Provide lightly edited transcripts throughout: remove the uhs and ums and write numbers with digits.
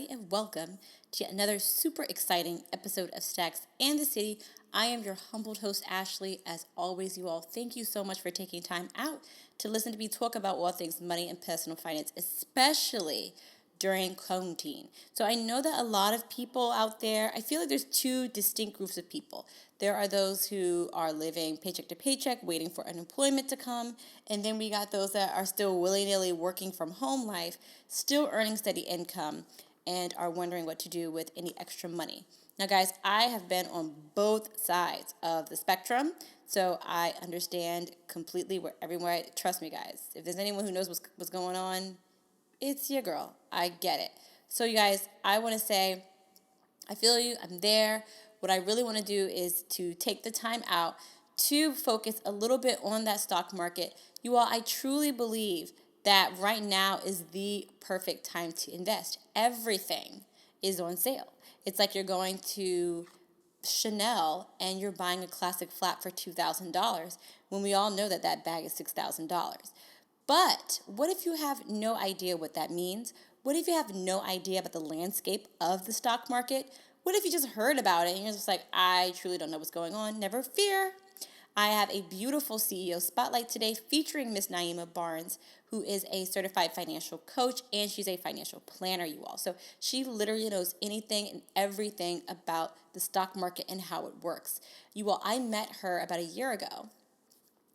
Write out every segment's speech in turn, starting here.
everybody, and welcome to yet another super exciting episode of Stacks and the City. I am your humbled host, Ashley. As always, you all, thank you so much for taking time out to listen to me talk about all things money and personal finance, especially during quarantine. So I know that a lot of people out there, I feel like there's two distinct groups of people. There are those who are living paycheck to paycheck, waiting for unemployment to come. And then we got those that are still willy-nilly working from home life, still earning steady income, and are wondering what to do with any extra money. Now, guys, I have been on both sides of the spectrum, so I understand completely where everyone, trust me, guys, if there's anyone who knows what's going on, it's your girl. I get it. So, you guys, I want to say, I feel you. I'm there. What I really want to do is to take the time out to focus a little bit on that stock market. You all, I truly believe that right now is the perfect time to invest. Everything is on sale. It's like you're going to Chanel and you're buying a classic flat for $2,000 when we all know that that bag is $6,000. But what if you have no idea what that means? What if you have no idea about the landscape of the stock market? What if you just heard about it and you're just like, I truly don't know what's going on? Never fear. I have a beautiful CEO spotlight today featuring Miss Naima Barnes, who is a certified financial coach, and she's a financial planner, you all. So she literally knows anything and everything about the stock market and how it works. You all, I met her about a year ago.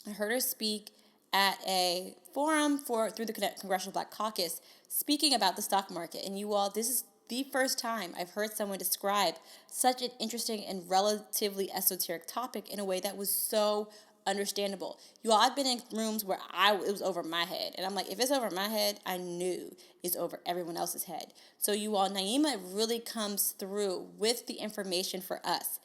I heard her speak at a forum through the Congressional Black Caucus speaking about the stock market. And you all, this is the first time I've heard someone describe such an interesting and relatively esoteric topic in a way that was so understandable. You all, I've been in rooms where it was over my head. And I'm like, if it's over my head, I knew it's over everyone else's head. So you all, Naima really comes through with the information for us,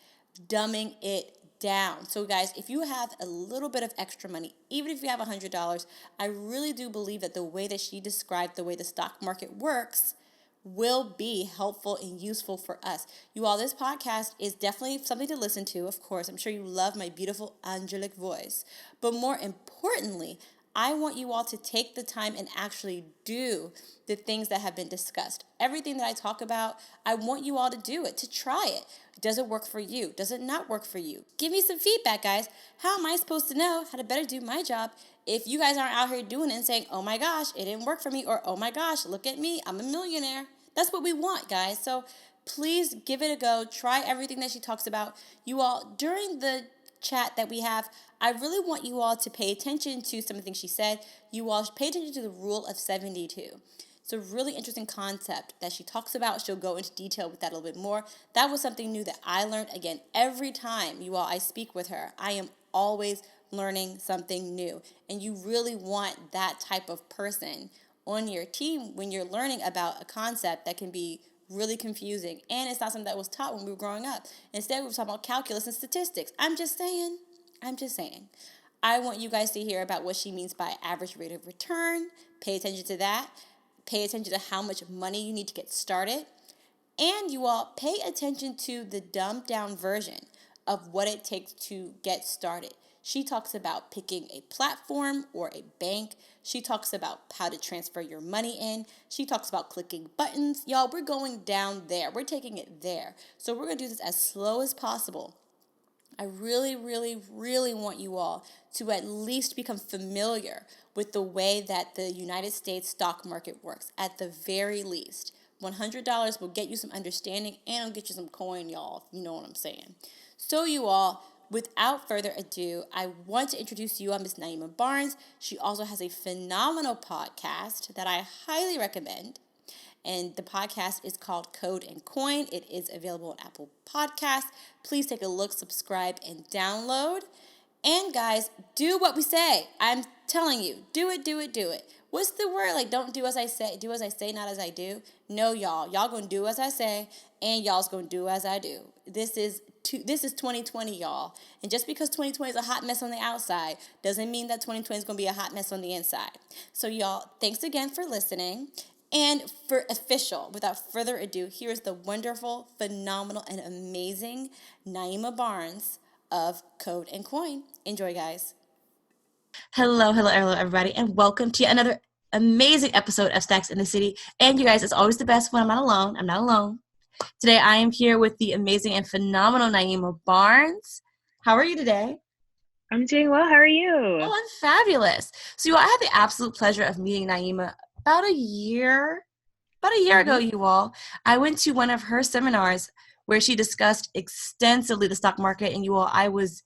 dumbing it down. So guys, if you have a little bit of extra money, even if you have $100, I really do believe that the way that she described the way the stock market works will be helpful and useful for us. You all, this podcast is definitely something to listen to. Of course, I'm sure you love my beautiful angelic voice. But more importantly, I want you all to take the time and actually do the things that have been discussed. Everything that I talk about, I want you all to do it, to try it. Does it work for you? Does it not work for you? Give me some feedback, guys. How am I supposed to know how to better do my job if you guys aren't out here doing it and saying, oh my gosh, it didn't work for me, or oh my gosh, look at me, I'm a millionaire. That's what we want, guys. So please give it a go. Try everything that she talks about. You all, during the chat that we have, I really want you all to pay attention to some of the things she said. You all pay attention to the rule of 72. It's a really interesting concept that she talks about. She'll go into detail with that a little bit more. That was something new that I learned. Again, every time you all I speak with her, I am always learning something new. And you really want that type of person on your team when you're learning about a concept that can be really confusing. And it's not something that was taught when we were growing up. Instead, we were talking about calculus and statistics. I'm just saying. I want you guys to hear about what she means by average rate of return. Pay attention to that. Pay attention to how much money you need to get started. And you all pay attention to the dumbed down version of what it takes to get started. She talks about picking a platform or a bank. She talks about how to transfer your money in. She talks about clicking buttons. Y'all, we're going down there. We're taking it there. So we're going to do this as slow as possible. I really, really, really want you all to at least become familiar with the way that the United States stock market works, at the very least. $100 will get you some understanding and it'll get you some coin, y'all. You know what I'm saying. So you all, without further ado, I want to introduce you on Miss Naima Barnes. She also has a phenomenal podcast that I highly recommend. And the podcast is called Code and Coin. It is available on Apple Podcasts. Please take a look, subscribe, and download. And guys, do what we say. I'm telling you, do it. What's the word? Like, don't do as I say. Do as I say, not as I do. No, y'all. Y'all gonna do as I say, and y'all's gonna do as I do. This is 2020, y'all. And just because 2020 is a hot mess on the outside doesn't mean that 2020 is gonna be a hot mess on the inside. So y'all, thanks again for listening. And for official, without further ado, here is the wonderful, phenomenal, and amazing Naima Barnes of Code and Coin. Enjoy, guys. Hello, everybody, and welcome to another amazing episode of Stacks in the City. And you guys, it's always the best when I'm not alone. I'm not alone. Today, I am here with the amazing and phenomenal Naima Barnes. How are you today? I'm doing well. How are you? Oh, I'm fabulous. So, I had the absolute pleasure of meeting Naima about a year ago, hmm you all. I went to one of her seminars where she discussed extensively the stock market, and you all, I was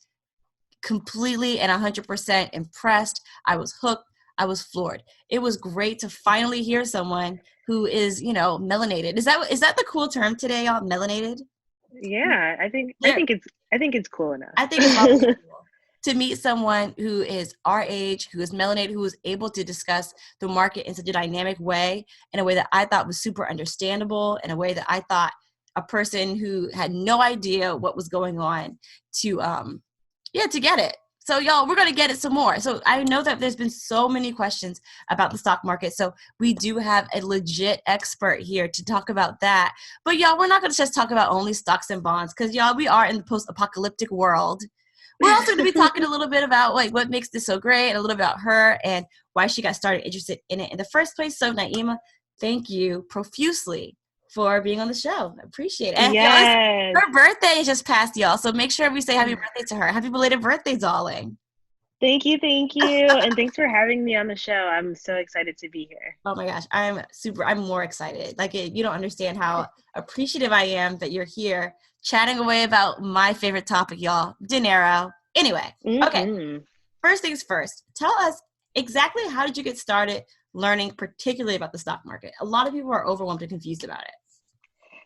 completely and 100% impressed. I was hooked. I was floored. It was great to finally hear someone who is, melanated. Is that the cool term today, y'all? Melanated? Yeah, I think I There, think it's I think it's cool enough. I think it's always cool to meet someone who is our age, who is melanated, who is able to discuss the market in such a dynamic way, in a way that I thought was super understandable, in a way that I thought a person who had no idea what was going on to to get it. So y'all, we're going to get it some more. So I know that there's been so many questions about the stock market. So we do have a legit expert here to talk about that. But y'all, we're not going to just talk about only stocks and bonds because y'all, we are in the post-apocalyptic world. We're also going to be talking a little bit about like what makes this so great and a little bit about her and why she got started interested in it in the first place. So Naima, thank you profusely for being on the show. I appreciate it. And y'all, Yes. her birthday just passed, y'all. So make sure we say happy birthday to her. Happy belated birthday, darling. Thank you. And thanks for having me on the show. I'm so excited to be here. Oh my gosh, I'm more excited. Like, you don't understand how appreciative I am that you're here chatting away about my favorite topic, y'all, dinero. Anyway, okay, hmm first things first, tell us exactly how did you get started learning particularly about the stock market? A lot of people are overwhelmed and confused about it.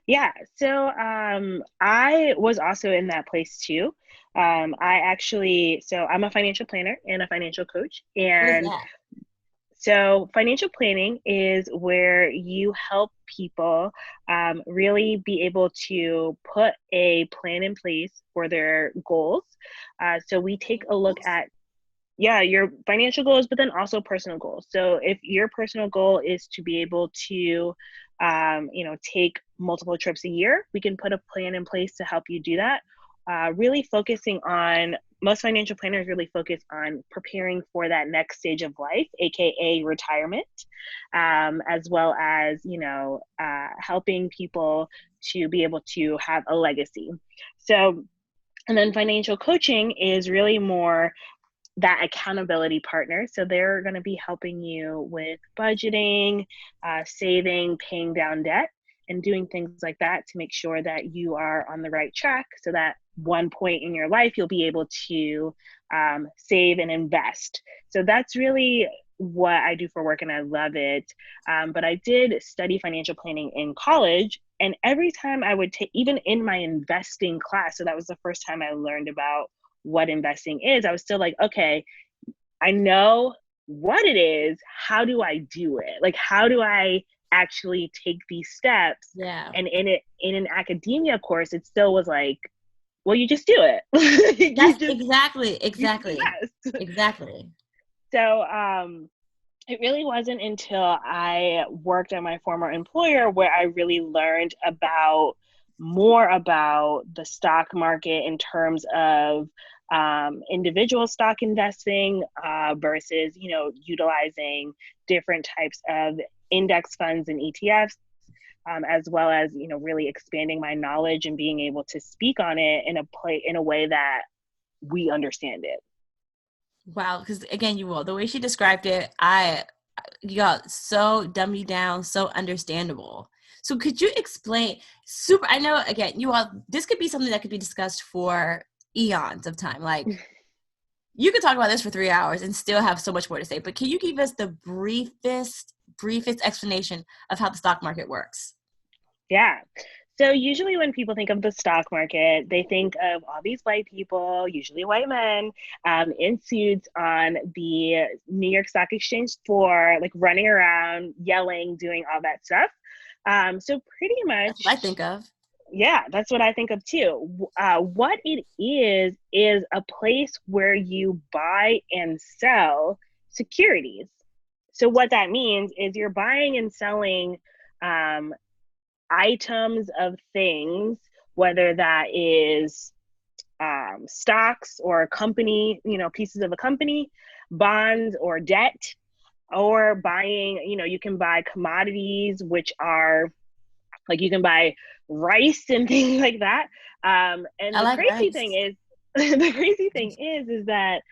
Yeah, so I was also in that place too. I'm a financial planner and a financial coach. What is And that? so, financial planning is where you help people really be able to put a plan in place for their goals. So, we take a look at, yeah, your financial goals, but then also personal goals. So, if your personal goal is to be able to, take multiple trips a year, we can put a plan in place to help you do that. Really focusing on most financial planners really focus on preparing for that next stage of life, aka retirement, as well as helping people to be able to have a legacy. So, and then financial coaching is really more that accountability partner. So they're going to be helping you with budgeting, saving, paying down debt, and doing things like that to make sure that you are on the right track so that one point in your life you'll be able to save and invest. So that's really what I do for work and I love it. But I did study financial planning in college. And every time I would take, even in my investing class, so that was the first time I learned about what investing is, I was still like, okay, I know what it is. How do I do it? Like, how do I actually take these steps? Yeah. And in an academia course, it still was like, well, you just do it. That's you just you just exactly, invest. exactly. So it really wasn't until I worked at my former employer where I really learned about more about the stock market in terms of individual stock investing versus, utilizing different types of index funds and ETFs, as well as, really expanding my knowledge and being able to speak on it in a way that we understand it. Wow, because again, you all, the way she described it, you got so dummy down, so understandable. So could you explain super, I know again, you all, this could be something that could be discussed for eons of time. Like you could talk about this for 3 hours and still have so much more to say, but can you give us the briefest explanation of how the stock market works? Yeah. So usually when people think of the stock market, they think of all these white people, usually white men, in suits on the New York Stock Exchange floor, like running around, yelling, doing all that stuff. So pretty That's what I much, think of. yeah, that's what I think of too. What it is a place where you buy and sell securities. So what that means is you're buying and selling um, items of things, whether that is stocks or a company, pieces of a company, bonds or debt. or buying, you can buy commodities, which are like, you can buy rice and things like that. And I the like crazy thing rice. is, the crazy thing is that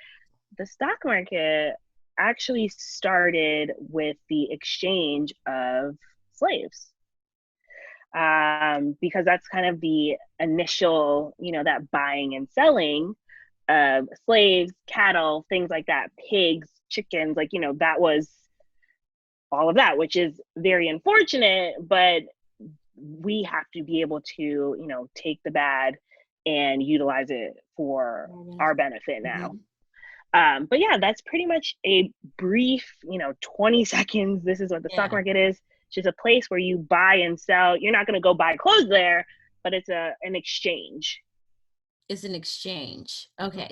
the stock market actually started with the exchange of slaves, because that's kind of the initial, that buying and selling of slaves, cattle, things like that, pigs, chickens, like, that was all of that, which is very unfortunate, but we have to be able to, take the bad and utilize it for our benefit now. Mhm. But yeah, that's pretty much a brief, 20 seconds. This is what the stock Yeah. market is. It's just a place where you buy and sell. You're not going to go buy clothes there, but it's an exchange. It's an exchange. Okay.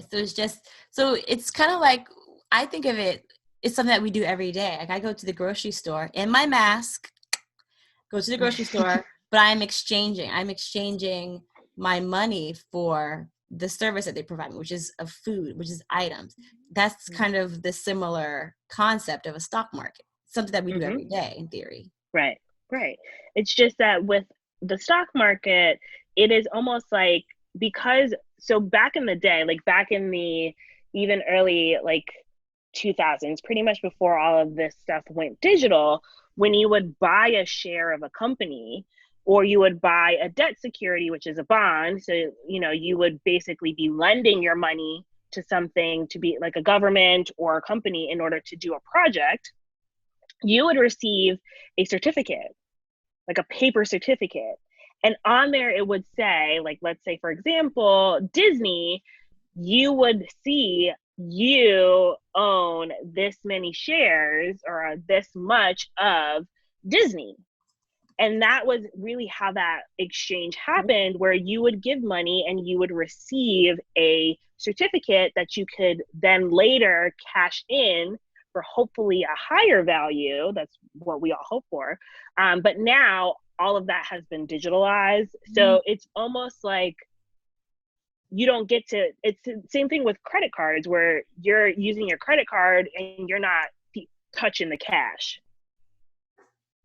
So it's kind of like, I think of it, it's something that we do every day. Like I go to the grocery store in my mask, go to the grocery store, but I'm exchanging my money for the service that they provide me, which is of food, which is items. That's kind of the similar concept of a stock market, something that we do Mm-hmm. every day in theory. Right, right. It's just that with the stock market, it is almost like, because so back in the day, like back in the even early like 2000s, pretty much before all of this stuff went digital, when you would buy a share of a company or you would buy a debt security, which is a bond, so you would basically be lending your money to something, to be like a government or a company in order to do a project, you would receive a certificate, like a paper certificate. And on there, it would say, like, let's say, for example, Disney, you would see you own this many shares or this much of Disney. And that was really how that exchange happened, where you would give money and you would receive a certificate that you could then later cash in for hopefully a higher value. That's what we all hope for. But now all of that has been digitalized. Mhm. So it's almost like you don't get to, it's the same thing with credit cards, where you're using your credit card and you're not touching the cash.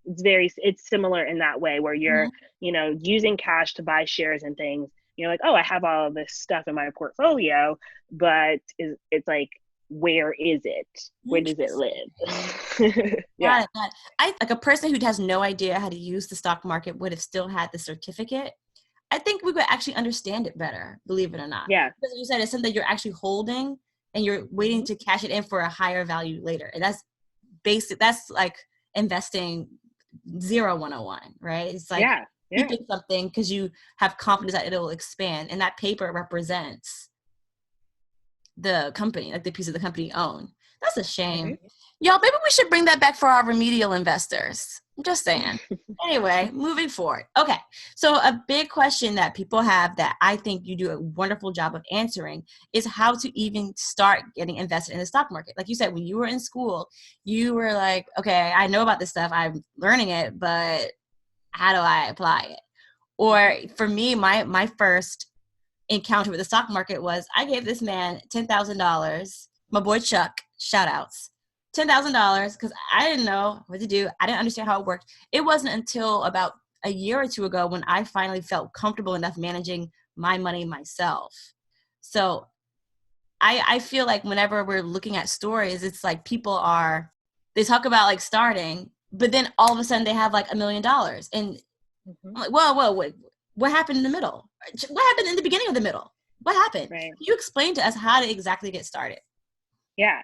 It's similar in that way, where you're, Mhm. using cash to buy shares and things. You're like, oh, I have all of this stuff in my portfolio, but it's like, where is it? Where does it Interesting. live? Yeah. Got it. Got it. I like a person who has no idea how to use the stock market would have still had the certificate. I think we would actually understand it better, believe it or not. Yeah. Because you said it's something you're actually holding and you're waiting Mm-hmm. to cash it in for a higher value later. And that's basic. That's like investing 101, right? It's like Yeah. Yeah. keeping something because you have confidence that it'll expand. And that paper represents the company, like the piece of the company you own. That's a shame. Y'all, maybe we should bring that back for our remedial investors. I'm just saying. Anyway, moving forward. Okay. So a big question that people have that I think you do a wonderful job of answering is how to even start getting invested in the stock market. Like you said, when you were in school, you were like, okay, I know about this stuff. I'm learning it, but how do I apply it? Mm-hmm. Or for me, my first encounter with the stock market was I gave this man $10,000, my boy Chuck, shout outs, $10,000 because I didn't know what to do. I didn't understand how it worked. It wasn't until about a year or two ago when I finally felt comfortable enough managing my money myself. So I feel like whenever we're looking at stories, it's like they talk about like starting, but then all of a sudden they have like $1 million. And Mm-hmm. I'm like, whoa, wait, what happened in the middle? What happened in the beginning of the middle? What happened? Right. Can you explain to us how to exactly get started? Yeah.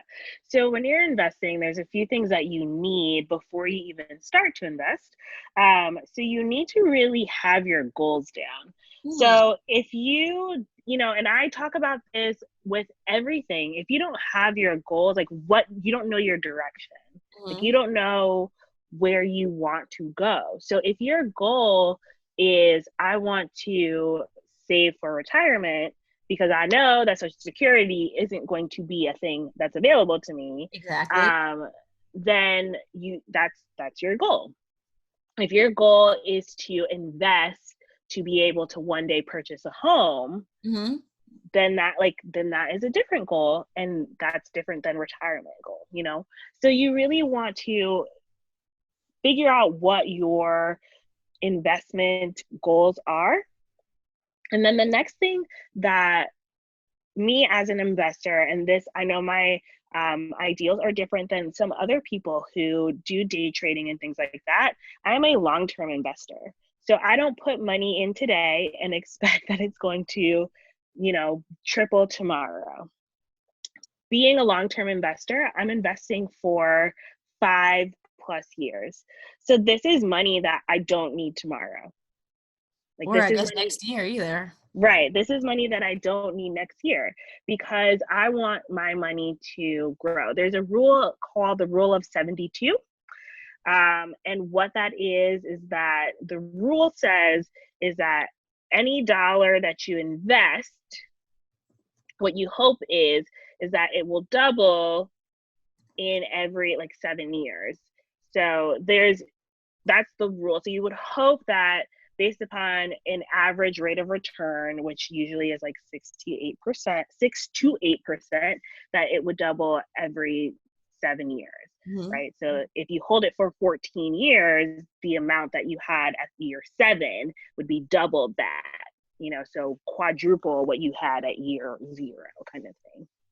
So when you're investing, there's a few things that you need before you even start to invest. So you need to really have your goals down. Hmm. So if and I talk about this with everything, if you don't have your goals, like what, you don't know your direction, like Hmm. you don't know where you want to go. So if your goal is, I want to save for retirement, because I know that Social Security isn't going to be a thing that's available to me, Exactly. um, then that's your goal. If your goal is to invest to be able to one day purchase a home, Hmm. then that is a different goal, and that's different than retirement goal, you know? So you really want to figure out what your investment goals are. And then the next thing that me as an investor, and this, I know my ideals are different than some other people who do day trading and things like that. I'm a long-term investor. So I don't put money in today and expect that it's going to, triple tomorrow. Being a long-term investor, I'm investing for 5+ years. So this is money that I don't need tomorrow. Like Or this I is guess money, next year either. right? This is money that I don't need next year because I want my money to grow. There's a rule called the rule of 72. And what that is that the rule says is that any dollar that you invest, what you hope is that it will double in every like 7 years. So that's the rule. So you would hope that based upon an average rate of return, which usually is like 6 to 8%, that it would double every 7 years, Mm-hmm. right? So if you hold it for 14 years, the amount that you had at year 7 would be double that, so quadruple what you had at year 0 kind of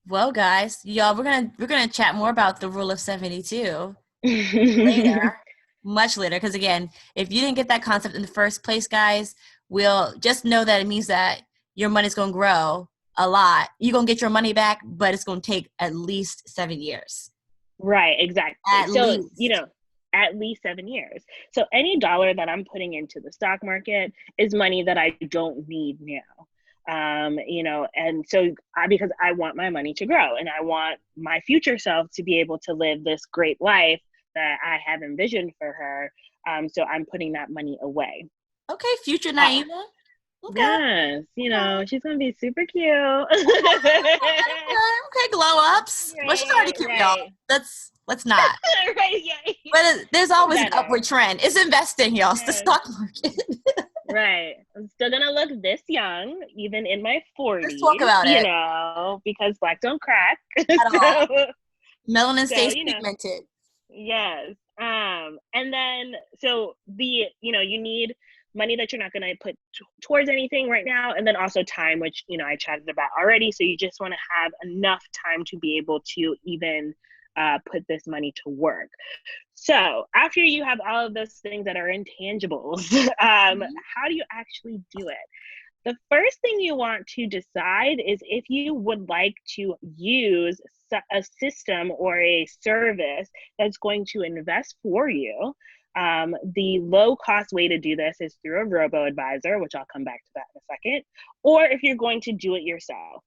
Well, guys, y'all, we're gonna chat more about the rule of 72 thing. later, much later. Because again, if you didn't get that concept in the first place, guys, we'll just know that it means that your money's gonna grow a lot. You're gonna get your money back, but it's gonna take at least 7 years. Right, exactly. At So, least. at least 7 years. So any dollar that I'm putting into the stock market is money that I don't need now. And so because I want my money to grow and I want my future self to be able to live this great life that I have envisioned for her. So I'm putting that money away. Okay, future Uh, Naima. Okay. yes, Okay. she's gonna be super cute. Okay, glow ups. Well, she's already Right, cute, y'all. right. Let's not. Right, yeah. But there's For always an better. upward trend. It's investing, y'all. It's the Yes. stock market. Right. I'm still gonna look this young, even in my Let's talk 40s, about it because black don't crack. at all. so, Melanin so, stays pigmented. yes. And then, so you need money that you're not gonna put towards anything right now, and then also time, which, I chatted about already. So you just want to have enough time to be able to even put this money to work. So after you have all of those things that are intangibles, Mhm. how do you actually do it? The first thing you want to decide is if you would like to use a system or a service that's going to invest for you. The low cost way to do this is through a robo advisor, which I'll come back to that in a second, or if you're going to do it yourself.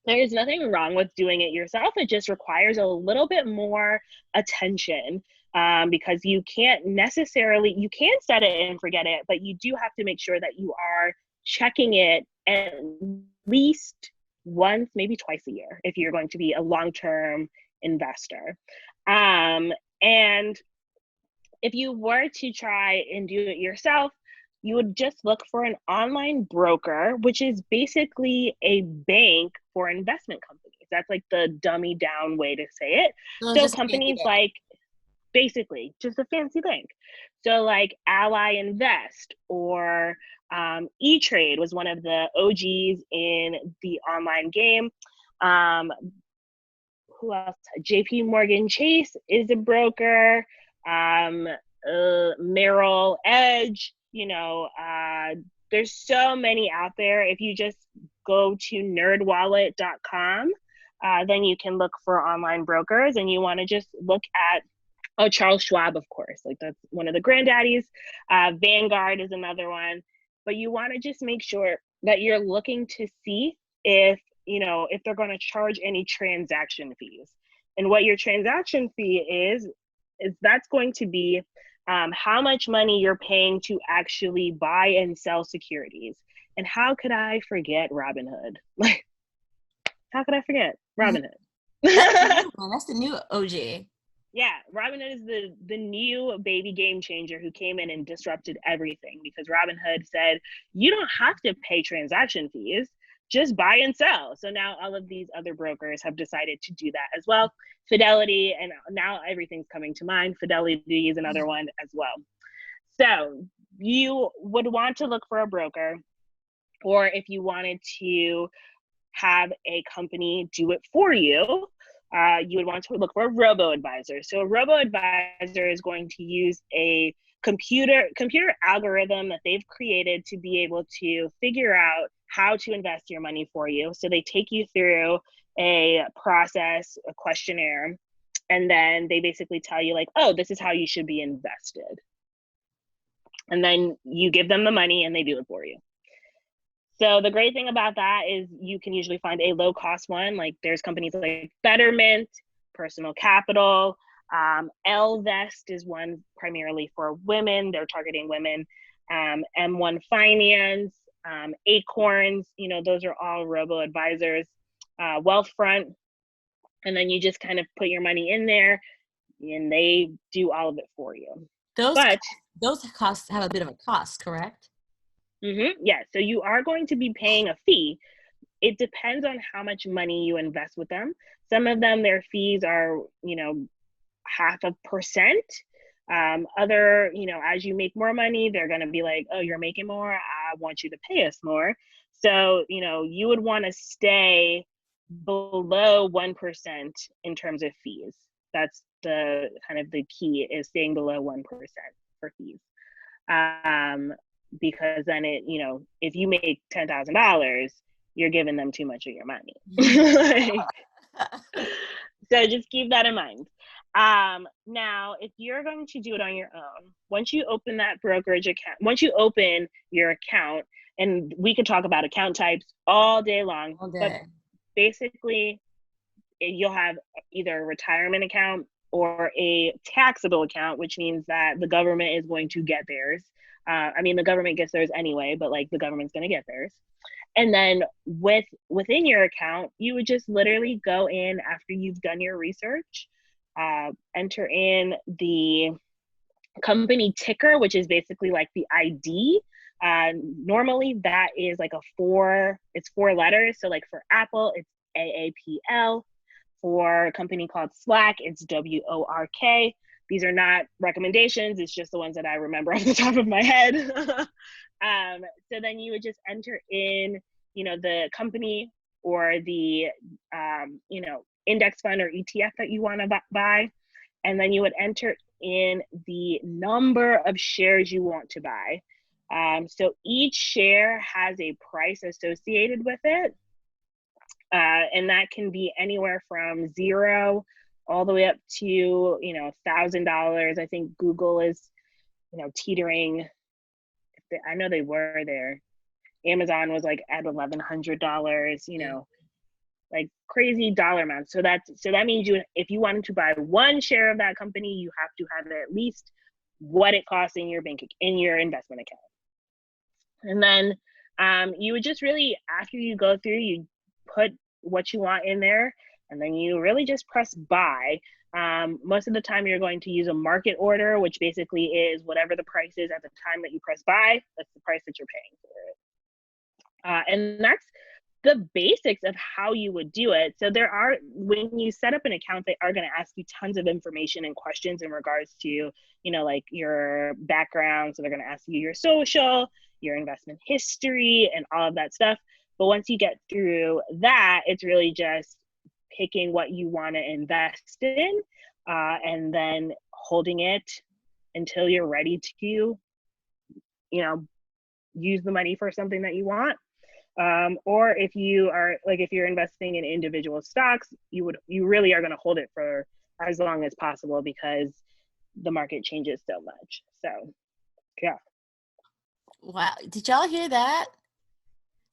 There is nothing wrong with doing it yourself. It just requires a little bit more attention, because you can set it and forget it, but you do have to make sure that you are checking it at least once, maybe twice a year, if you're going to be a long-term investor. And if you were to try and do it yourself, you would just look for an online broker, which is basically a bank for investment companies. That's like the dummy down way to say it. So it's So just a fancy companies bank. like, basically just a fancy bank. So like Ally Invest or E-Trade was one of the OGs in the online game. Who else? JP Morgan Chase is a broker. Merrill Edge, there's so many out there. If you just go to nerdwallet.com, then you can look for online brokers, and you want to just look at, oh, Charles Schwab, of course, like that's one of the granddaddies. Vanguard is another one. But you want to just make sure that you're looking to see if they're going to charge any transaction fees. And what your transaction fee is that's going to be how much money you're paying to actually buy and sell securities. And how could I forget Robinhood? Like, how could I forget Mhm. Robinhood? That's the new one. That's the new OG. Yeah, Robinhood is the new baby game changer who came in and disrupted everything, because Robinhood said you don't have to pay transaction fees. just buy and sell. So now all of these other brokers have decided to do that as well. Fidelity, and now everything's coming to mind. Fidelity is another one as well. So you would want to look for a broker, or if you wanted to have a company do it for you, you would want to look for a robo-advisor. So a robo-advisor is going to use a computer algorithm that they've created to be able to figure out how to invest your money for you. So they take you through a process, a questionnaire, and then they basically tell you like, oh, this is how you should be invested. And then you give them the money and they do it for you. So the great thing about that is you can usually find a low cost one. Like there's companies like Betterment, Personal Capital, Vest is one primarily for women. They're targeting women. M1 Finance, Acorns, those are all robo advisors. Wealthfront, and then you just kind of put your money in there and they do all of it for you. Those costs have a bit of a cost, correct? Yeah, so you are going to be paying a fee. It depends on how much money you invest with them. Some of them, their fees are, 0.5%. Other, as you make more money, they're going to be like, oh, you're making more, I want you to pay us more. So, you would want to stay below 1% in terms of fees. That's the kind of the key, is staying below 1% for fees. Because then if you make $10,000, you're giving them too much of your money. So just keep that in mind. Now, if you're going to do it on your own, once you open that brokerage account, once you open your account, and we could talk about account types all day long, but basically you'll have either a retirement account or a taxable account, which means that the government is going to get theirs. The government gets theirs anyway, but like the government's going to get theirs. And then within your account, you would just literally go in after you've done your research, enter in the company ticker, which is basically like the ID. Normally that is like it's 4 letters. So like for Apple, it's AAPL. For a company called Slack, it's WORK. These are not recommendations. It's just the ones that I remember off the top of my head. So then you would just enter in, the company or the, index fund or ETF that you want to buy. And then you would enter in the number of shares you want to buy. So each share has a price associated with it. And that can be anywhere from $0 all the way up to, $1,000. I think Google is, teetering. I know they were there. Amazon was like at $1,100, like crazy dollar amounts. So that means if you wanted to buy one share of that company, you have to have at least what it costs in your investment account. And then you would just really, after you go through, you put what you want in there, and then you really just press buy. Most of the time you're going to use a market order, which basically is whatever the price is at the time that you press buy, that's the price that you're paying for it. And that's the basics of how you would do it. So when you set up an account, they are going to ask you tons of information and questions in regards to, like your background. So they're going to ask you your social, your investment history, and all of that stuff. But once you get through that, it's really just picking what you want to invest in, and then holding it until you're ready to, use the money for something that you want. Or if you're investing in individual stocks, you really are going to hold it for as long as possible because the market changes so much. So, yeah. Wow. Did y'all hear that?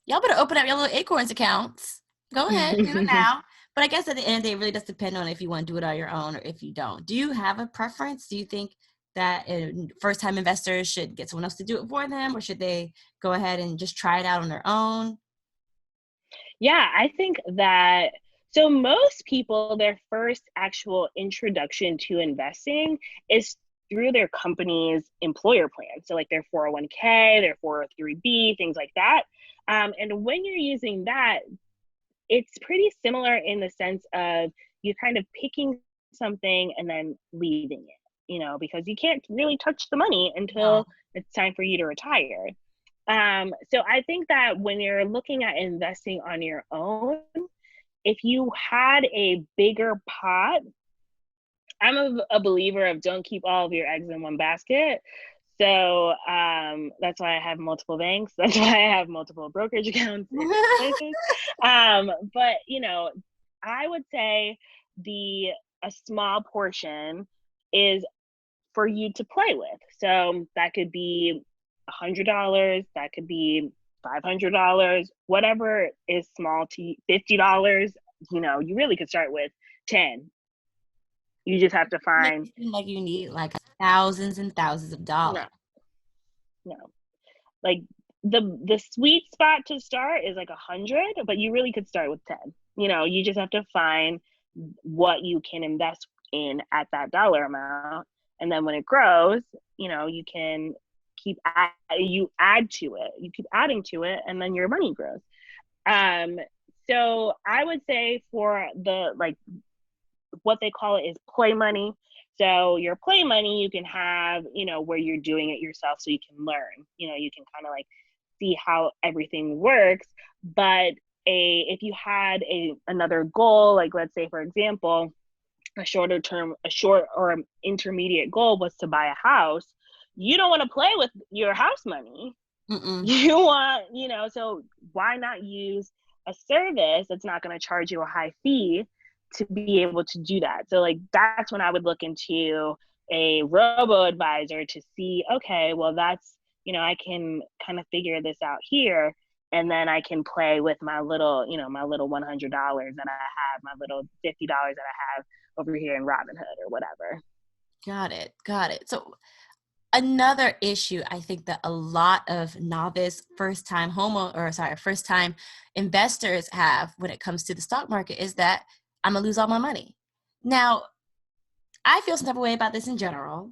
Y'all better open up your little Acorns accounts. Go ahead, do it now. But I guess at the end of the day, it really does depend on if you want to do it on your own or if you don't. Do you have a preference? Do you think that first-time investors should get someone else to do it for them, or should they go ahead and just try it out on their own? Yeah, I think that, so most people, their first actual introduction to investing is through their company's employer plan. So like their 401k, their 403b, things like that. And when you're using that, it's pretty similar in the sense of you kind of picking something and then leaving it, because you can't really touch the money No. until it's time for you to retire. So I think that when you're looking at investing on your own, if you had a bigger pot, I'm a believer of don't keep all of your eggs in one basket. So that's why I have multiple banks. That's why I have multiple brokerage accounts in different places. But I would say the a small portion is for you to play with. So that could be $100, that could be $500, whatever is small to you, $50. You really could start with 10. You just have to Make find it seem like you need like thousands and thousands of dollars. no, no. Like the sweet spot to start is like 100, but you really could start with 10. You just have to find what you can invest in at that dollar amount, and then when it grows, you can you add to it. You keep adding to it, and then your money grows. Um, so I would say for the like what they call it is play money. So your play money you can have, where you're doing it yourself so you can learn. You can kind of like see how everything works. But if you had another goal, like let's say for example, a short or intermediate goal was to buy a house, you don't want to play with your house money. Mm-mm. You want, so why not use a service that's not going to charge you a high fee to be able to do that? So like that's when I would look into a robo advisor to see, okay, well that's, I can kind of figure this out here, and then I can play with my little, my little $100 that I have, my little $50 that I have over here in Robinhood or whatever. Got it. Got it. So another issue I think that a lot of novice first time investors have when it comes to the stock market is that I'm gonna lose all my money. Now, I feel some type of way about this in general.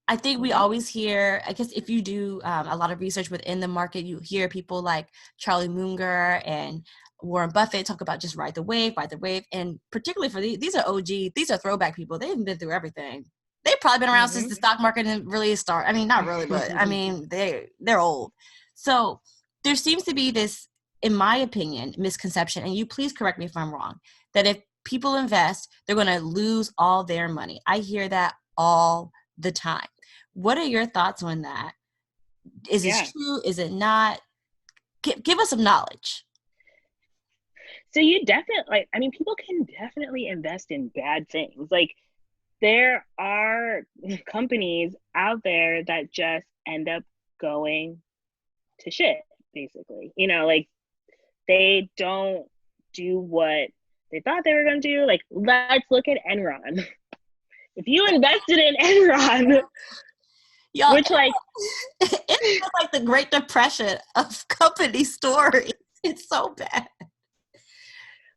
I think we Mm-hmm. always hear, I guess if you do a lot of research within the market, you hear people like Charlie Munger and Warren Buffett talk about just ride the wave, ride the wave. And particularly for these are OG, these are throwback people. They've been through everything. They've probably been around since Mm-hmm. the stock market didn't really start. I mean, not really, but I mean, they're old. So there seems to be this, in my opinion, misconception, and you please correct me if I'm wrong, that if people invest, they're going to lose all their money. I hear that all the time. What are your thoughts on that? Is this Yeah. true? Is it not? Give us some knowledge. So you definitely, like, I mean, people can definitely invest in bad things. Like, there are companies out there that just end up going to shit, basically. Like they don't do what they thought they were going to do. Like, let's look at Enron. If you invested in Enron, Y'all, which like, it's like the Great Depression of company stories. It's so bad.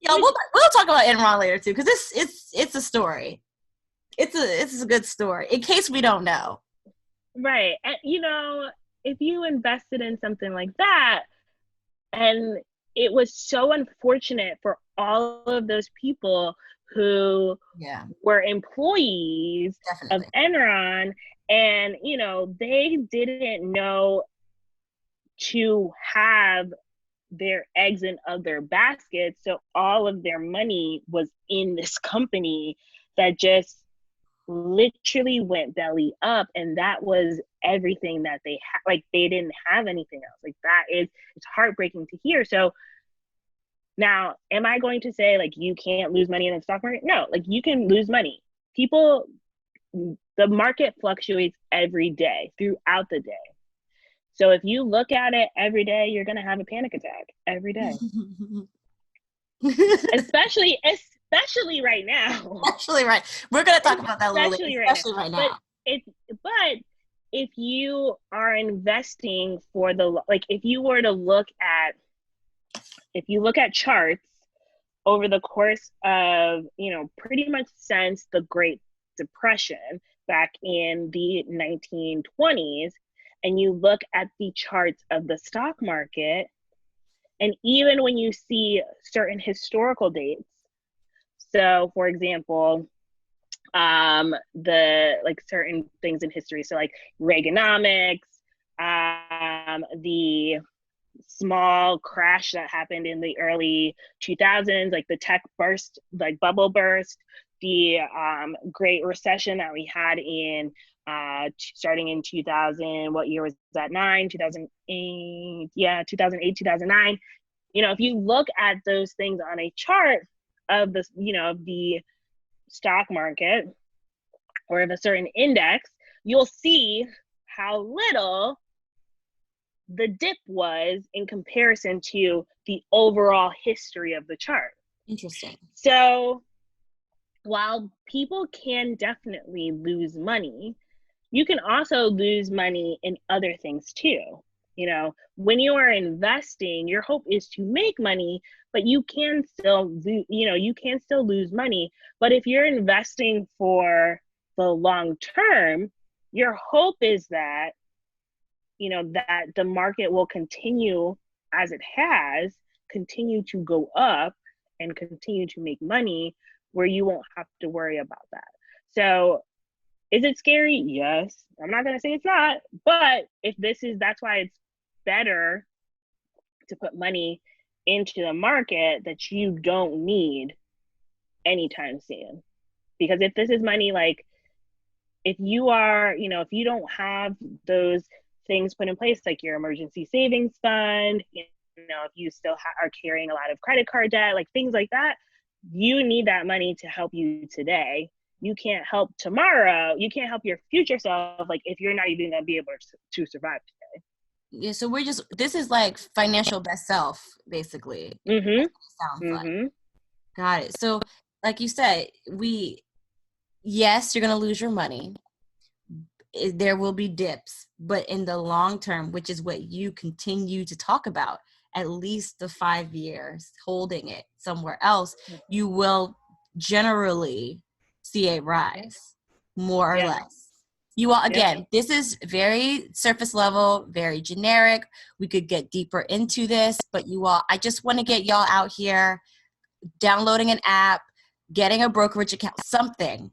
Y'all, which we'll talk about Enron later too, because it's a story. It's a good story in case we don't know. right, and if you invested in something like that, and it was so unfortunate for all of those people who Yeah, were employees of definitely. Enron, and they didn't know to have their eggs in other baskets, so all of their money was in this company that just literally went belly up, and that was everything that they had. Like, they didn't have anything else. Like, it's heartbreaking to hear. So now, am I going to say like you can't lose money in the stock market? No, like you can lose money. People, the market fluctuates every day throughout the day. So if you look at it every day, you're going to have a panic attack every day. Especially right now. Actually, right. We're gonna talk about that a little later, Especially right now. especially right But now. if but if you are investing for the like if you look at charts over the course of, pretty much since the Great Depression back in the 1920s, and you look at the charts of the stock market, And even when you see certain historical dates, so for example, the like certain things in history, so like Reaganomics, the small crash that happened in the early 2000s, like the tech burst, like bubble burst, the Great Recession that we had in starting in 2000. What year was that? 2008. Yeah, 2008, 2009. If you look at those things on a chart of the, the stock market or of a certain index, you'll see how little the dip was in comparison to the overall history of the chart. Interesting. So while people can definitely lose money, you can also lose money in other things too. When you are investing, your hope is to make money, but you can still lose money. But if you're investing for the long term, your hope is that that the market will continue as it has, continue to go up and continue to make money where you won't have to worry about that. So is it scary? Yes. I'm not going to say it's not, but that's why it's better to put money into the market that you don't need anytime soon. Because if this is money, like if you are, if you don't have those things put in place, like your emergency savings fund, if you still are carrying a lot of credit card debt, like things like that, you need that money to help you today. You can't help tomorrow. You can't help your future self, like if you're not even going to be able to survive today. Yeah, so this is like financial best self, basically. Mm-hmm. Sounds Mm-hmm. like. Got it. So, like you said, yes, you're going to lose your money. There will be dips, but in the long term, which is what you continue to talk about, at least the 5 years holding it somewhere else, you will generally see a rise, more or less. You all, again, this is very surface level, very generic. We could get deeper into this, but I just want to get y'all out here downloading an app, getting a brokerage account, something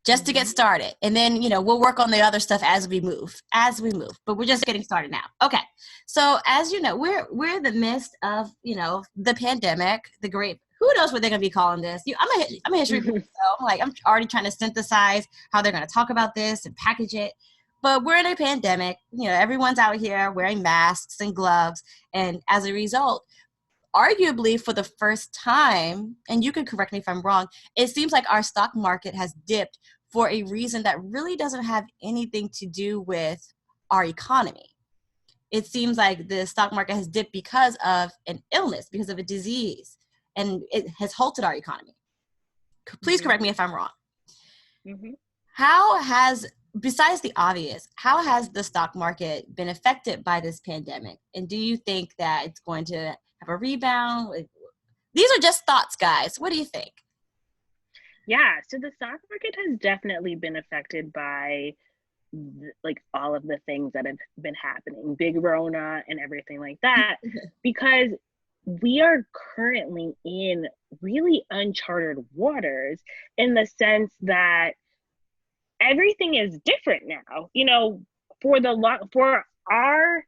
just to get started. And then, we'll work on the other stuff as we move, but we're just getting started now. Okay. So as you know, we're in the midst of, the pandemic, the great, who knows what they're going to be calling this? I'm a history person, so I'm already trying to synthesize how they're going to talk about this and package it. But we're in a pandemic, everyone's out here wearing masks and gloves. And as a result, arguably for the first time, and you can correct me if I'm wrong, it seems like our stock market has dipped for a reason that really doesn't have anything to do with our economy. It seems like the stock market has dipped because of an illness, because of a disease, and it has halted our economy. Please correct me if I'm wrong. Mm-hmm. Besides the obvious, how has the stock market been affected by this pandemic? And do you think that it's going to have a rebound? These are just thoughts, guys. What do you think? Yeah, so the stock market has definitely been affected by like all of the things that have been happening, Big Rona and everything like that, because we are currently in really uncharted waters in the sense that everything is different now. For our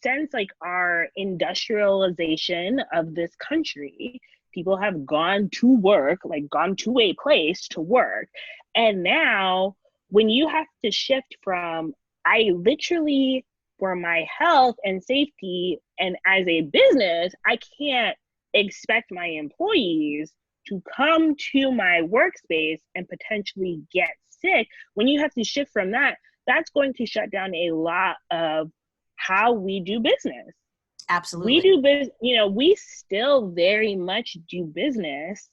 sense, like our industrialization of this country, people have gone to work, like gone to a place to work. And now when you have to shift from, I literally, for my health and safety and as a business, I can't expect my employees to come to my workspace and potentially get sick. When you have to shift from that, that's going to shut down a lot of how we do business. Absolutely. We do business, we still very much do business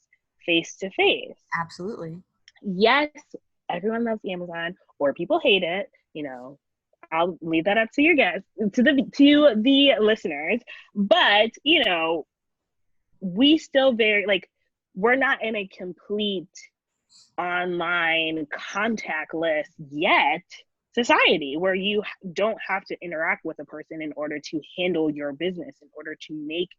face to face. Absolutely. Yes, everyone loves Amazon or people hate it, I'll leave that up to your guests, to the listeners. But, we still we're not in a complete online contact list yet. society where you don't have to interact with a person in order to handle your business, in order to make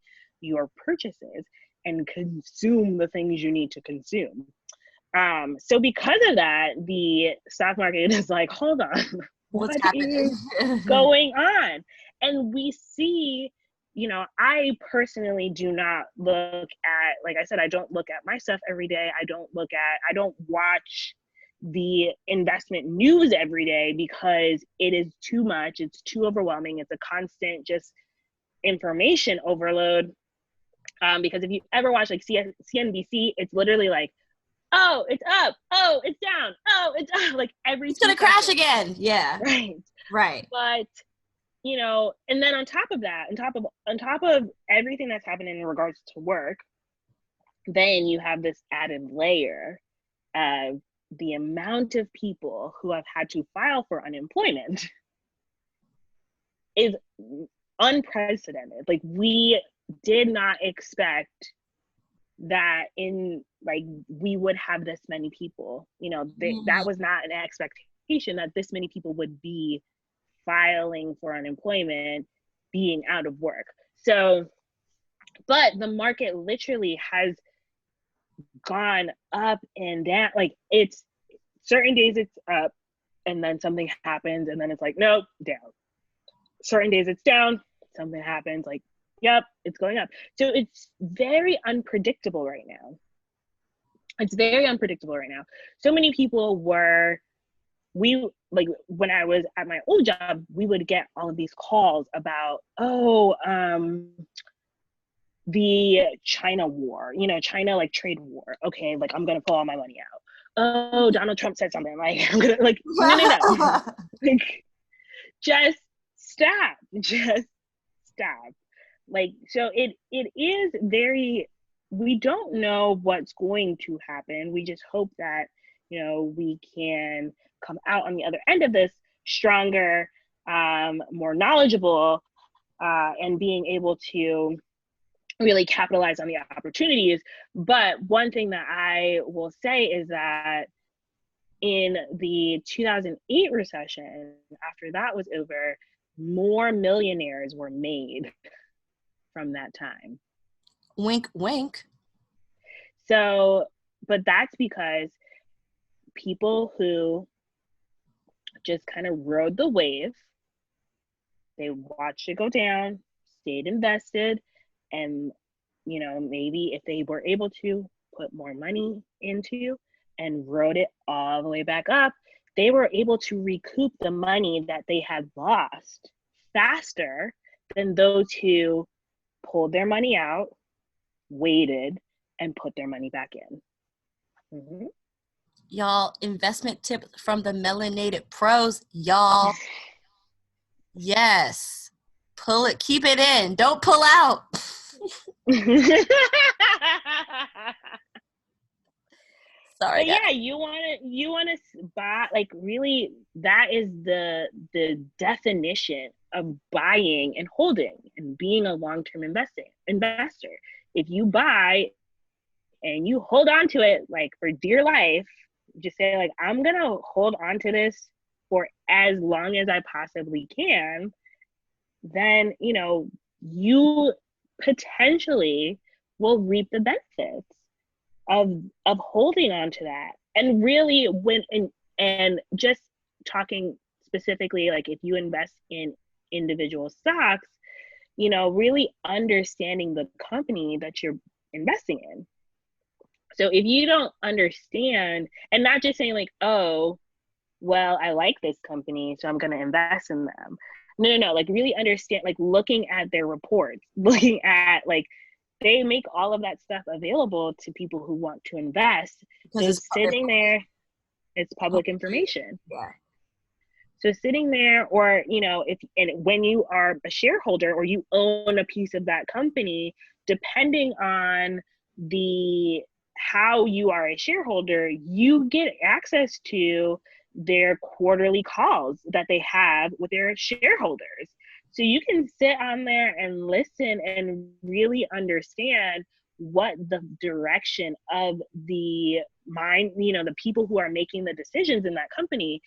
your purchases and consume the things you need to consume. So because of that, the stock market is like, hold on, What's what happening? is going on? And we see, I personally do not look at, like I said, I don't look at my stuff every day. I don't watch the investment news every day because it is too much. It's too overwhelming. It's a constant just information overload. Because if you ever watch like CNBC, it's literally like, oh, it's up, oh, it's down, oh, it's up, like every It's 2 gonna crash seconds. again. Yeah. Right. Right. But and then on top of that, on top of everything that's happening in regards to work, then you have this added layer of the amount of people who have had to file for unemployment is unprecedented. Like, we did not expect that we would have this many people, that was not an expectation that this many people would be filing for unemployment, being out of work. So, but the market literally has gone up and down. Like, it's certain days it's up and then something happens and then it's like, nope, down. Certain days it's down, something happens, like, yep, it's going up. So it's very unpredictable right now. So many people when I was at my old job, we would get all of these calls about, the China war, China, like, trade war. Okay, like, I'm gonna pull all my money out. Oh, Donald Trump said something, like, I'm gonna, like, no. Like, just stop. Like, so it is very, we don't know what's going to happen. We just hope that, we can come out on the other end of this stronger, more knowledgeable, and being able to really capitalize on the opportunities. But one thing that I will say is that in the 2008 recession, after that was over, more millionaires were made from that time. Wink, wink. So, but that's because people who just kind of rode the wave, they watched it go down, stayed invested, and, maybe if they were able to put more money into and rode it all the way back up, they were able to recoup the money that they had lost faster than those who pulled their money out, waited, and put their money back in. Mm-hmm. Y'all, investment tip from the melanated pros, y'all. Yes. Pull it, keep it in. Don't pull out. Sorry, But guys. yeah, you want to buy, like, really, that is the definition of buying and holding and being a long-term investor. If you buy and you hold on to it, like, for dear life, just say, like, I'm gonna hold on to this for as long as I possibly can, then you potentially will reap the benefits of holding on to that. And really, and just talking specifically, like, if you invest in individual stocks, really understanding the company that you're investing in. So if you don't understand, and not just saying, like, oh, well, I like this company, so I'm going to invest in them. No, like, really understand, like, looking at their reports, looking at, like, they make all of that stuff available to people who want to invest. Because So sitting there, it's public information. Yeah. So sitting there, or, when you are a shareholder or you own a piece of that company, depending on how you are a shareholder, you get access to their quarterly calls that they have with their shareholders. So you can sit on there and listen and really understand what the direction of the people who are making the decisions in that company,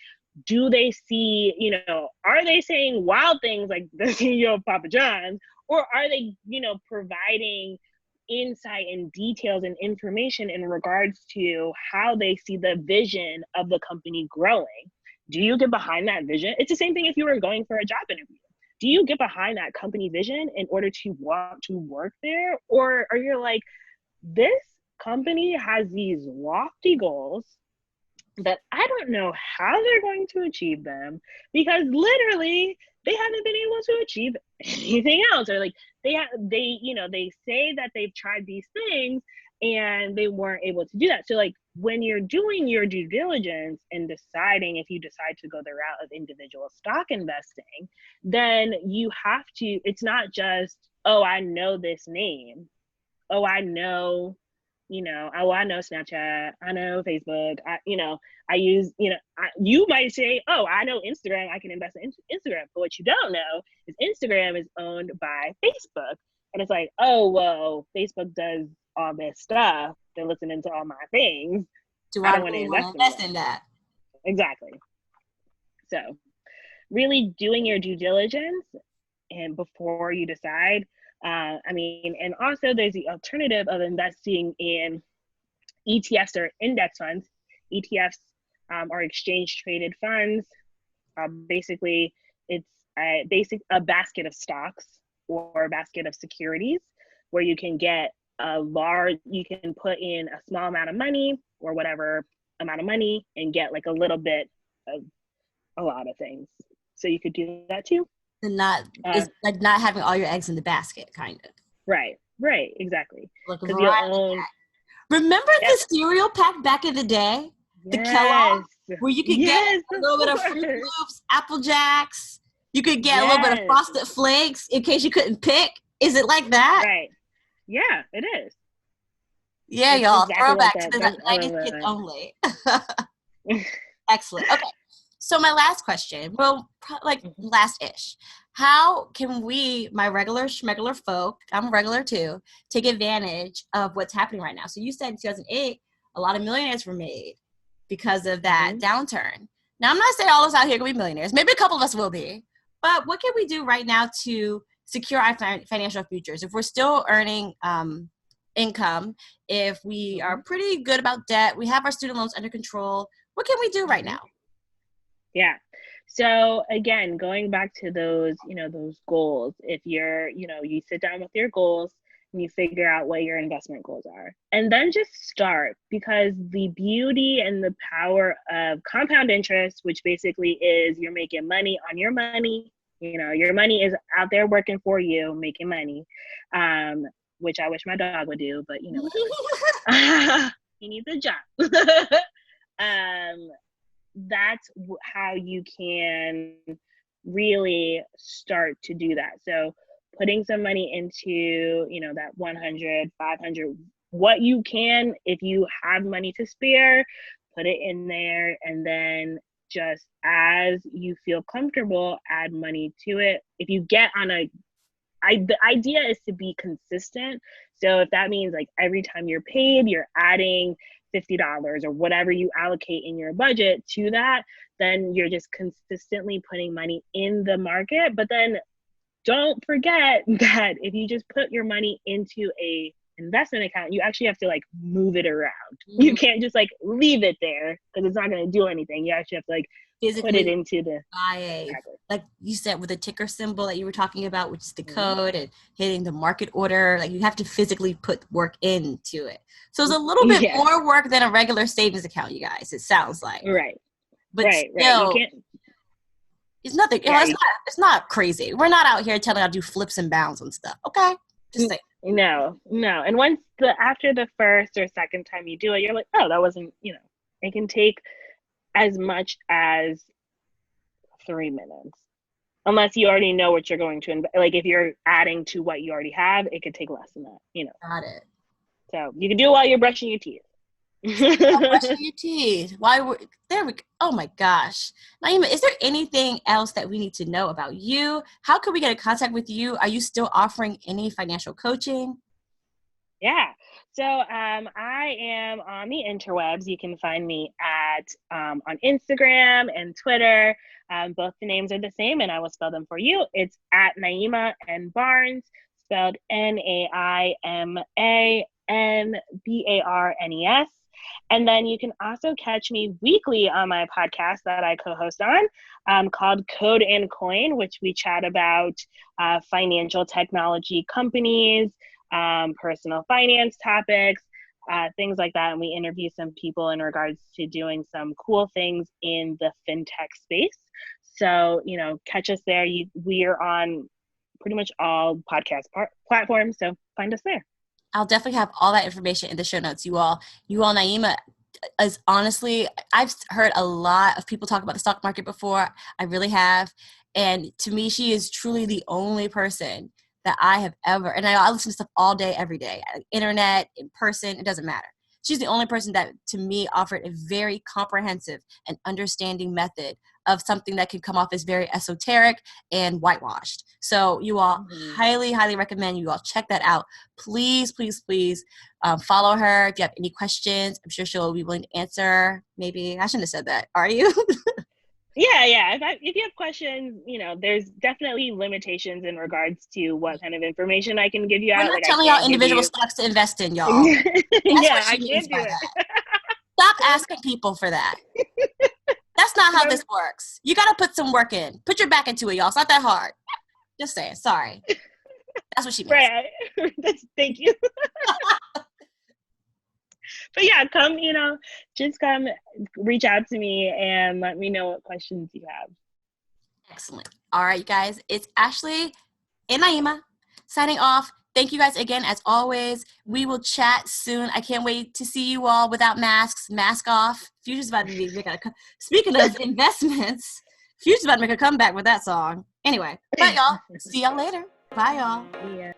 do they see, are they saying wild things like the CEO of Papa John's, or are they, providing insight and details and information in regards to how they see the vision of the company growing? Do you get behind that vision? It's the same thing if you were going for a job interview. Do you get behind that company vision in order to want to work there? Or are you like, this company has these lofty goals that I don't know how they're going to achieve them, because literally they haven't been able to achieve anything else, or like they say that they've tried these things and they weren't able to do that. So like when you're doing your due diligence and deciding if you decide to go the route of individual stock investing, then you have to, it's not just, oh, I know this name, oh, I know, I know Snapchat, I know Facebook, I use, you might say, oh, I know Instagram, I can invest in Instagram. But what you don't know is Instagram is owned by Facebook. And it's like, oh, well, Facebook does all this stuff. They're listening to all my things. Do I I don't want to really want to invest in that? Exactly. So really doing your due diligence and before you decide. And also there's the alternative of investing in ETFs or index funds. ETFs are exchange traded funds. Basically, it's a basket of stocks or a basket of securities where you can get you can put in a small amount of money or whatever amount of money and get like a little bit of a lot of things. So you could do that too. And it's like not having all your eggs in the basket, kind of. Right, exactly. Like a Because variety you'll own. Remember the cereal pack back in the day? The Kellogg, where you could get a little bit of Fruit Loops, Apple Jacks. You could get a little bit of Frosted Flakes in case you couldn't pick. Is it like that? Right. Yeah, it is. Yeah, it's y'all. Exactly throwback to the 90s kids only. Excellent. Okay. So my last question, well, like last-ish. How can we, my regular schmegular folk, I'm regular too, take advantage of what's happening right now? So you said in 2008, a lot of millionaires were made because of that downturn. Now, I'm not saying all of us out here can be millionaires. Maybe a couple of us will be. But what can we do right now to secure our financial futures? If we're still earning income, if we are pretty good about debt, we have our student loans under control, what can we do right now? Yeah. So again, going back to those, those goals, if you're, you sit down with your goals and you figure out what your investment goals are, and then just start, because the beauty and the power of compound interest, which basically is you're making money on your money, your money is out there working for you, making money, which I wish my dog would do, but he needs a job. That's how you can really start to do that. So putting some money into, that 100, 500, what you can, if you have money to spare, put it in there. And then just as you feel comfortable, add money to it. If you get on the idea is to be consistent. So if that means like every time you're paid, you're adding $50 or whatever you allocate in your budget to that, then you're just consistently putting money in the market. But then don't forget that if you just put your money into a investment account, you actually have to like move it around. You can't just like leave it there because it's not going to do anything. You actually have to like physically put it into the like you said, with the ticker symbol that you were talking about, which is the code, and hitting the market order. Like you have to physically put work into it. So it's a little bit more work than a regular savings account, you guys. It sounds like but still, you can't. It's nothing. It's not crazy. We're not out here telling you to do flips and bounds on stuff. Okay, just say no. And once after the first or second time you do it, you're like, oh, that wasn't. It can take as much as 3 minutes, unless you already know what you're going to invest. Like if you're adding to what you already have, it could take less than that. Got it. So you can do it while you're brushing your teeth. Brushing your teeth. There we go. Oh my gosh. Naima, is there anything else that we need to know about you? How can we get in contact with you? Are you still offering any financial coaching? Yeah. So I am on the interwebs. You can find me at on Instagram and Twitter. Both the names are the same, and I will spell them for you. It's at Naima and Barnes, spelled NaimaBarnes. And then you can also catch me weekly on my podcast that I co-host on, called Code and Coin, which we chat about financial technology companies, personal finance topics, things like that. And we interview some people in regards to doing some cool things in the fintech space. So, catch us there. We are on pretty much all podcast platforms. So find us there. I'll definitely have all that information in the show notes. You all, Naima is honestly, I've heard a lot of people talk about the stock market before. I really have. And to me, she is truly the only person that I have ever, and I listen to stuff all day, every day, internet, in person, it doesn't matter. She's the only person that, to me, offered a very comprehensive and understanding method of something that could come off as very esoteric and whitewashed. So you all highly, highly recommend you all check that out. Please, please, please follow her. If you have any questions, I'm sure she'll be willing to answer. Maybe I shouldn't have said that. Are you? Yeah. If you have questions, there's definitely limitations in regards to what kind of information I can give you We're out. not Like, telling y'all individual stocks to invest in, y'all. That's yeah, what she I means can't by do it. that. Stop asking people for that. That's not how this works. You got to put some work in. Put your back into it, y'all. It's not that hard. Just saying. Sorry. That's what she means. Right. Thank you. But yeah, just come reach out to me and let me know what questions you have. Excellent. All right, you guys. It's Ashley and Naima signing off. Thank you guys again, as always. We will chat soon. I can't wait to see you all without masks. Mask off. Future's about to be speaking of investments, Future's about to make a comeback with that song. Anyway, bye, y'all. See y'all later. Bye, y'all. Yeah.